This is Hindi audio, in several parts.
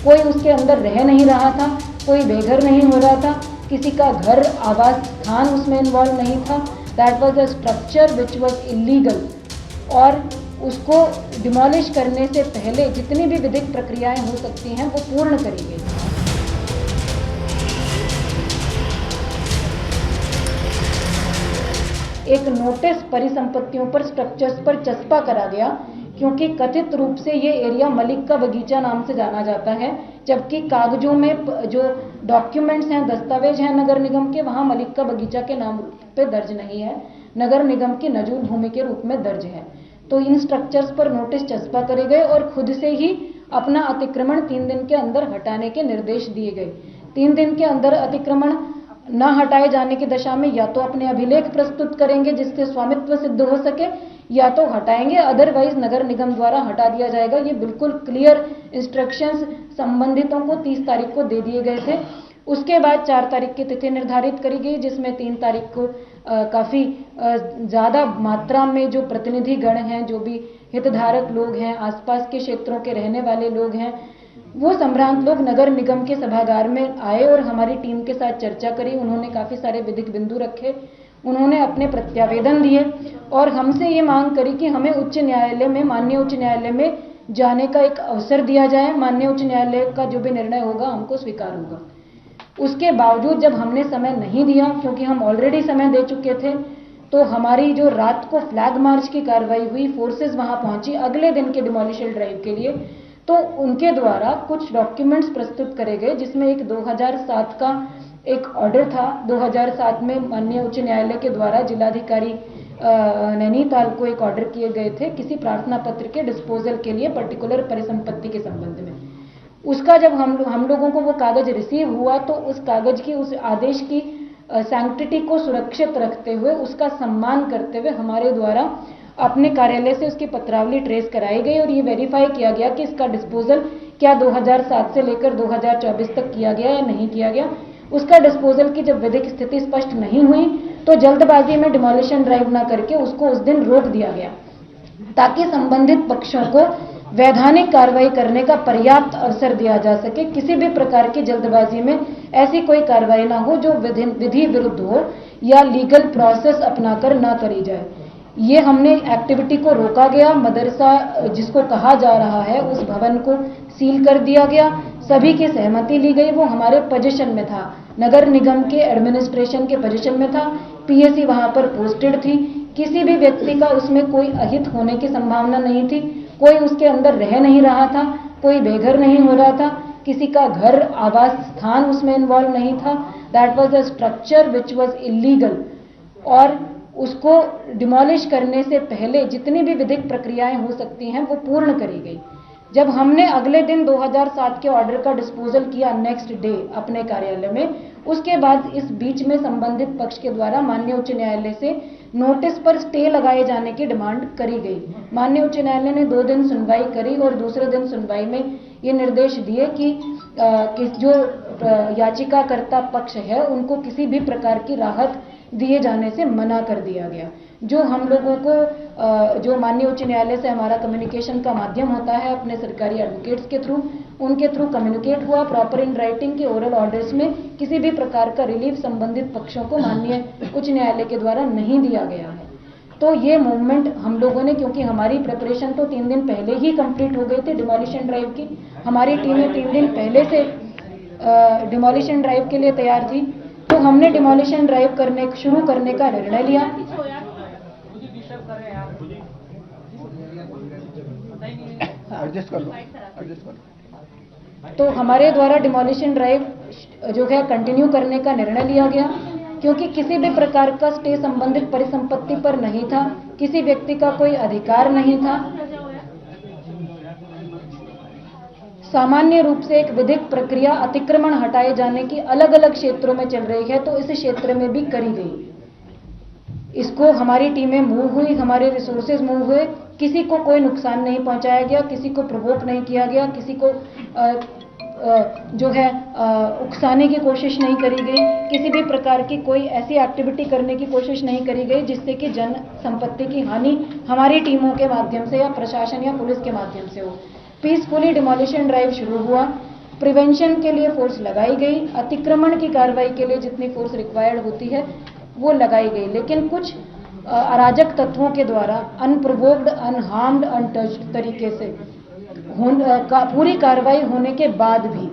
कोई उसके अंदर रह नहीं रहा था, कोई बेघर नहीं हो रहा था, किसी का घर आवास स्थान उसमें इन्वॉल्व नहीं था। That was a structure which was illegal और उसको डिमोलिश करने से पहले जितनी भी विधिक प्रक्रियाएं हो सकती हैं वो पूर्ण करी गई। एक नोटिस परिसंपत्तियों पर, स्ट्रक्चर्स पर चस्पा करा गया, क्योंकि कथित रूप से ये एरिया मलिक का बगीचा नाम से जाना जाता है, जबकि कागजों में जो डॉक्यूमेंट्स हैं, दस्तावेज हैं नगर निगम के, वहाँ मलिक का बगीचा के नाम पे दर्ज नहीं है, नगर निगम की नजूल भूमि के रूप में दर्ज है। तो इन स्ट्रक्चर्स पर नोटिस चस्पा करे गए और खुद से ही अपना अतिक्रमण 3 दिन के अंदर हटाने के निर्देश दिए गए। 3 दिन के अंदर अतिक्रमण न हटाए जाने की दशा में या तो अपने अभिलेख प्रस्तुत करेंगे जिससे स्वामित्व सिद्ध हो सके, या तो हटाएंगे, अदरवाइज नगर निगम द्वारा हटा दिया जाएगा। ये बिल्कुल क्लियर इंस्ट्रक्शंस संबंधितों को 30 तारीख को दे दिए गए थे। उसके बाद 4 तारीख की तिथि निर्धारित करी गई, जिसमें 3 तारीख को काफ़ी ज़्यादा मात्रा में जो प्रतिनिधि गण हैं, जो भी हितधारक लोग हैं, आसपास के क्षेत्रों के रहने वाले लोग हैं, वो संभ्रांत लोग नगर निगम के सभागार में आए और हमारी टीम के साथ चर्चा करी। उन्होंने काफ़ी सारे विधिक बिंदु रखे, उन्होंने अपने प्रत्यावेदन दिए और हमसे ये मांग करी कि हमें उच्च न्यायालय में, माननीय उच्च न्यायालय में जाने का एक अवसर दिया जाए। माननीय उच्च न्यायालय का जो भी निर्णय होगा हमको स्वीकार होगा। उसके बावजूद जब हमने समय नहीं दिया, क्योंकि हम ऑलरेडी समय दे चुके थे, तो हमारी जो रात को फ्लैग मार्च की कार्रवाई हुई, फोर्सेस वहां पहुंची अगले दिन के डिमोलिशन ड्राइव के लिए, तो उनके द्वारा कुछ डॉक्यूमेंट्स प्रस्तुत करे गए, जिसमें एक 2007 का एक ऑर्डर था। 2007 में माननीय उच्च न्यायालय के द्वारा जिलाधिकारी नैनीताल को एक ऑर्डर किए गए थे किसी प्रार्थना पत्र के डिस्पोजल के लिए पर्टिकुलर परिसंपत्ति के संबंध में। उसका जब हम लोगों को वो कागज रिसीव हुआ, तो उस कागज की, उस आदेश की सैंक्टिटी को सुरक्षित रखते हुए, उसका सम्मान करते हुए हमारे द्वारा अपने कार्यालय से उसकी पत्रावली ट्रेस कराई गई और ये वेरीफाई किया गया कि इसका डिस्पोजल क्या 2007 से लेकर 2024 तक किया गया या नहीं किया गया। उसका डिस्पोजल की जब विधिक स्थिति स्पष्ट नहीं हुई, तो जल्दबाजी में डिमोलिशन ड्राइव ना करके उसको उस दिन रोक दिया गया, ताकि संबंधित पक्षों को वैधानिक कार्रवाई करने का पर्याप्त अवसर दिया जा सके। किसी भी प्रकार की जल्दबाजी में ऐसी कोई कार्रवाई ना हो जो विधि विरुद्ध हो या लीगल प्रोसेस अपनाकर ना करी जाए। ये हमने एक्टिविटी को रोका गया। मदरसा जिसको कहा जा रहा है, उस भवन को सील कर दिया गया। सभी की सहमति ली गई। वो हमारे पोजीशन में था, नगर निगम के एडमिनिस्ट्रेशन के पोजीशन में था। पीएसी वहां पर पोस्टेड थी। किसी भी व्यक्ति का उसमें कोई अहित होने की संभावना नहीं थी। कोई उसके अंदर रह नहीं रहा था, कोई बेघर नहीं हो रहा था, किसी का घर आवास स्थान उसमें इन्वॉल्व नहीं था। That was a structure which was illegal और उसको डिमोलिश करने से पहले जितनी भी विधिक प्रक्रियाएं हो सकती हैं वो पूर्ण करी गई। जब हमने अगले दिन 2007 के ऑर्डर का डिस्पोजल किया नेक्स्ट डे अपने कार्यालय में, उसके बाद इस बीच में संबंधित पक्ष के द्वारा माननीय उच्च न्यायालय से नोटिस पर स्टे लगाए जाने की डिमांड करी गई। माननीय उच्च न्यायालय ने 2 दिन सुनवाई करी और दूसरे दिन सुनवाई में ये निर्देश दिए कि जो याचिकाकर्ता पक्ष है उनको किसी भी प्रकार की राहत दिए जाने से मना कर दिया गया। जो हम लोगों को जो माननीय उच्च न्यायालय से हमारा कम्युनिकेशन का माध्यम होता है अपने सरकारी एडवोकेट्स के थ्रू, उनके थ्रू कम्युनिकेट हुआ। प्रॉपर इन राइटिंग के ओरल ऑर्डर्स में किसी भी प्रकार का रिलीफ संबंधित पक्षों को माननीय उच्च न्यायालय के द्वारा नहीं दिया गया है। तो ये मूवमेंट हम लोगों ने, क्योंकि हमारी प्रिपरेशन तो 3 दिन पहले ही कंप्लीट हो गई थी डिमोलिशन ड्राइव की, हमारी टीमें 3 दिन पहले से डिमोलिशन ड्राइव के लिए तैयार थी, तो हमने डिमोलिशन ड्राइव शुरू करने का निर्णय लिया। एडजस्ट कर लो। तो हमारे द्वारा डिमोलिशन ड्राइव जो है कंटिन्यू करने का निर्णय लिया गया, क्योंकि किसी भी प्रकार का स्टे संबंधित परिसंपत्ति पर नहीं था, किसी व्यक्ति का कोई अधिकार नहीं था। सामान्य रूप से एक विधिक प्रक्रिया अतिक्रमण हटाए जाने की अलग अलग क्षेत्रों में चल रही है, तो इस क्षेत्र में भी करी गई। इसको हमारी टीमें मूव हुई, हमारे रिसोर्सेज मूव हुए, किसी को कोई नुकसान नहीं पहुंचाया गया, किसी को प्रोवोक नहीं किया गया, किसी को जो है उकसाने की कोशिश नहीं करी गई, किसी भी प्रकार की कोई ऐसी एक्टिविटी करने की कोशिश नहीं करी गई जिससे कि जन संपत्ति की हानि हमारी टीमों के माध्यम से या प्रशासन या पुलिस के माध्यम से हो। पीसफुली डिमोलिशन ड्राइव शुरू हुआ, प्रिवेंशन के लिए फोर्स लगाई गई, अतिक्रमण की कार्रवाई के लिए जितनी फोर्स रिक्वायर्ड होती है वो लगाई गई, लेकिन कुछ अराजक तत्वों के द्वारा अनप्रोवोक्ड, अनहार्म्ड, अनटच्ड तरीके से पूरी कार्रवाई होने के बाद भी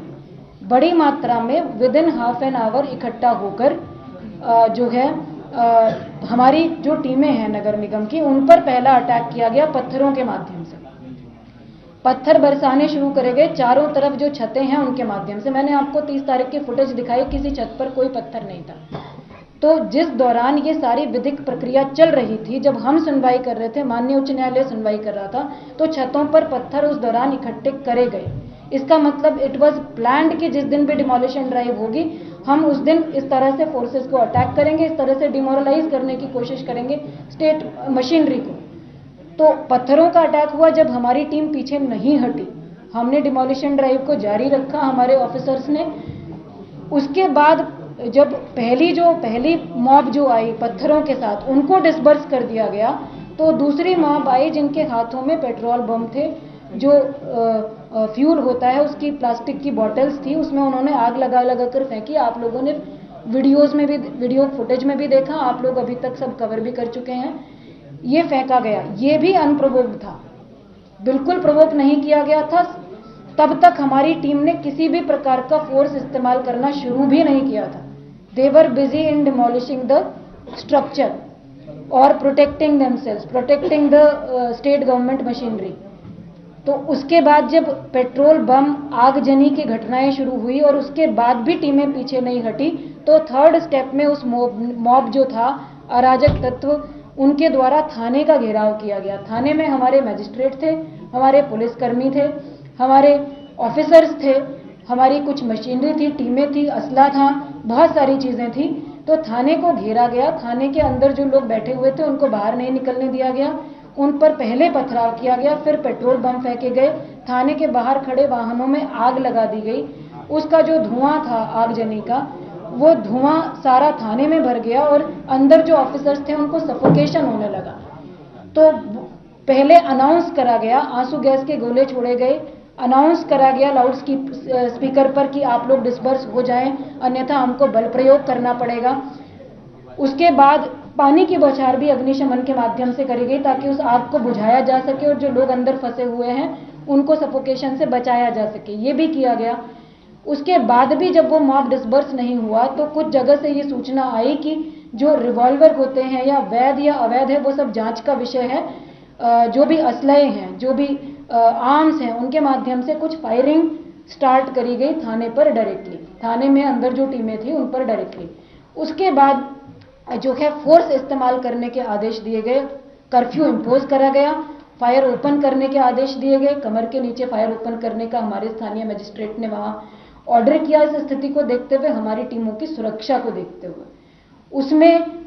बड़ी मात्रा में with in half an hour इकट्ठा होकर जो है हमारी जो टीमें हैं नगर निगम की, उन पर पहला अटैक किया गया पत्थरों के माध्यम से। पत्थर बरसाने शुरू करे गए चारों तरफ, जो छतें हैं उनके माध्यम से। मैंने आपको 30 तारीख की फुटेज दिखाई, किसी छत पर कोई पत्थर नहीं था। तो जिस दौरान ये सारी विधिक प्रक्रिया चल रही थी, जब हम सुनवाई कर रहे थे, माननीय उच्च न्यायालय सुनवाई कर रहा था, तो छतों पर पत्थर उस दौरान इकट्ठे करे गए। इसका मतलब इट वाज प्लान्ड कि जिस दिन भी डिमोलिशन ड्राइव होगी हम उस दिन इस तरह से फोर्सेस को अटैक करेंगे, इस तरह से डिमोरलाइज करने की कोशिश करेंगे स्टेट मशीनरी को। तो पत्थरों का अटैक हुआ जब हमारी टीम पीछे नहीं हटी, हमने डिमोलिशन ड्राइव को जारी रखा, हमारे ऑफिसर्स ने। उसके बाद जब पहली मॉब जो आई पत्थरों के साथ, उनको डिस्बर्स कर दिया गया, तो दूसरी मॉब आई जिनके हाथों में पेट्रोल बम थे, जो फ्यूल होता है उसकी प्लास्टिक की बॉटल्स थी, उसमें उन्होंने आग लगा कर फेंकी। आप लोगों ने वीडियो फुटेज में भी देखा, आप लोग अभी तक सब कवर भी कर चुके हैं। ये फेंका गया, ये भी अनप्रोवोक्ड था, बिल्कुल प्रोवोक नहीं किया गया था। तब तक हमारी टीम ने किसी भी प्रकार का फोर्स इस्तेमाल करना शुरू भी नहीं किया था। They were busy in demolishing the structure और protecting themselves, protecting the state government machinery. तो उसके बाद जब पेट्रोल बम आगजनी की घटनाएं शुरू हुई और उसके बाद भी टीमें पीछे नहीं हटी, तो थर्ड स्टेप में उस मॉब जो था, अराजक तत्व, उनके द्वारा थाने का घेराव किया गया। थाने में हमारे मजिस्ट्रेट थे, हमारे पुलिसकर्मी थे, हमारे ऑफिसर्स थे, हमारी कुछ मशीनरी थी, टीमें थी, असला था, बहुत सारी चीजें थी। तो थाने को घेरा गया, थाने के अंदर जो लोग बैठे हुए थे उनको बाहर नहीं निकलने दिया गया, उन पर पहले पथराव किया गया, फिर पेट्रोल बम फेंके गए, थाने के बाहर खड़े वाहनों में आग लगा दी गई। उसका जो धुआं था आगजनी का, वो धुआं सारा थाने में भर गया और अंदर जो ऑफिसर्स थे उनको सफोकेशन होने लगा। तो पहले अनाउंस करा गया, आंसू गैस के गोले छोड़े गए, अनाउंस करा गया लाउड स्पीकर पर कि आप लोग डिस्पर्स हो जाएं, अन्यथा हमको बल प्रयोग करना पड़ेगा। उसके बाद पानी की बौछार भी अग्निशमन के माध्यम से करी गई ताकि उस आग को बुझाया जा सके और जो लोग अंदर फंसे हुए हैं उनको सफोकेशन से बचाया जा सके, ये भी किया गया। उसके बाद भी जब वो मॉब डिस्बर्स नहीं हुआ तो कुछ जगह से ये सूचना आई कि जो रिवॉल्वर होते हैं या वैध या अवैध है, वो सब जांच का विषय है। जो भी असलहे हैं, जो भी आर्म्स हैं, उनके माध्यम से कुछ फायरिंग स्टार्ट करी गई थाने पर डायरेक्टली, थाने में अंदर जो टीमें थी उन पर डायरेक्टली। उसके बाद जो है फोर्स इस्तेमाल करने के आदेश दिए गए, कर्फ्यू इम्पोज करा गया, फायर ओपन करने के आदेश दिए गए, कमर के नीचे फायर ओपन करने का हमारे स्थानीय मजिस्ट्रेट ने वहां ऑर्डर किया। इस स्थिति को देखते हुए, हमारी टीमों की सुरक्षा को देखते हुए, उसमें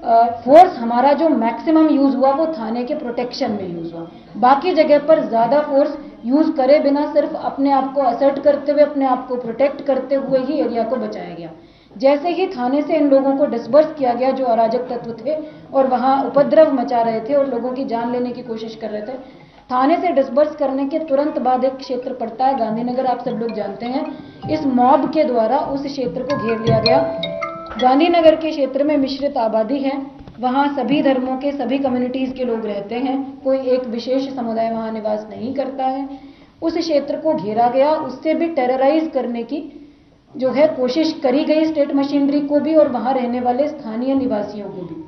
फोर्स हमारा जो मैक्सिमम यूज हुआ वो थाने के प्रोटेक्शन में यूज हुआ। बाकी जगह पर ज्यादा फोर्स यूज करे बिना सिर्फ अपने आप को असर्ट करते हुए, अपने आप को प्रोटेक्ट करते हुए ही एरिया को बचाया गया। जैसे ही थाने से इन लोगों को डिस्बर्स किया गया जो अराजक तत्व थे और वहां उपद्रव मचा रहे थे और लोगों की जान लेने की कोशिश कर रहे थे, थाने से डिस्बर्स करने के तुरंत बाद एक क्षेत्र पड़ता है गांधीनगर, आप सब लोग जानते हैं। इस मॉब के द्वारा उस क्षेत्र को घेर लिया गया। गांधीनगर के क्षेत्र में मिश्रित आबादी है, वहां सभी धर्मों के, सभी कम्युनिटीज के लोग रहते हैं, कोई एक विशेष समुदाय वहां निवास नहीं करता है। उस क्षेत्र को घेरा गया, उससे भी टेरराइज करने की जो है कोशिश करी गई स्टेट मशीनरी को भी और वहां रहने वाले स्थानीय निवासियों को भी।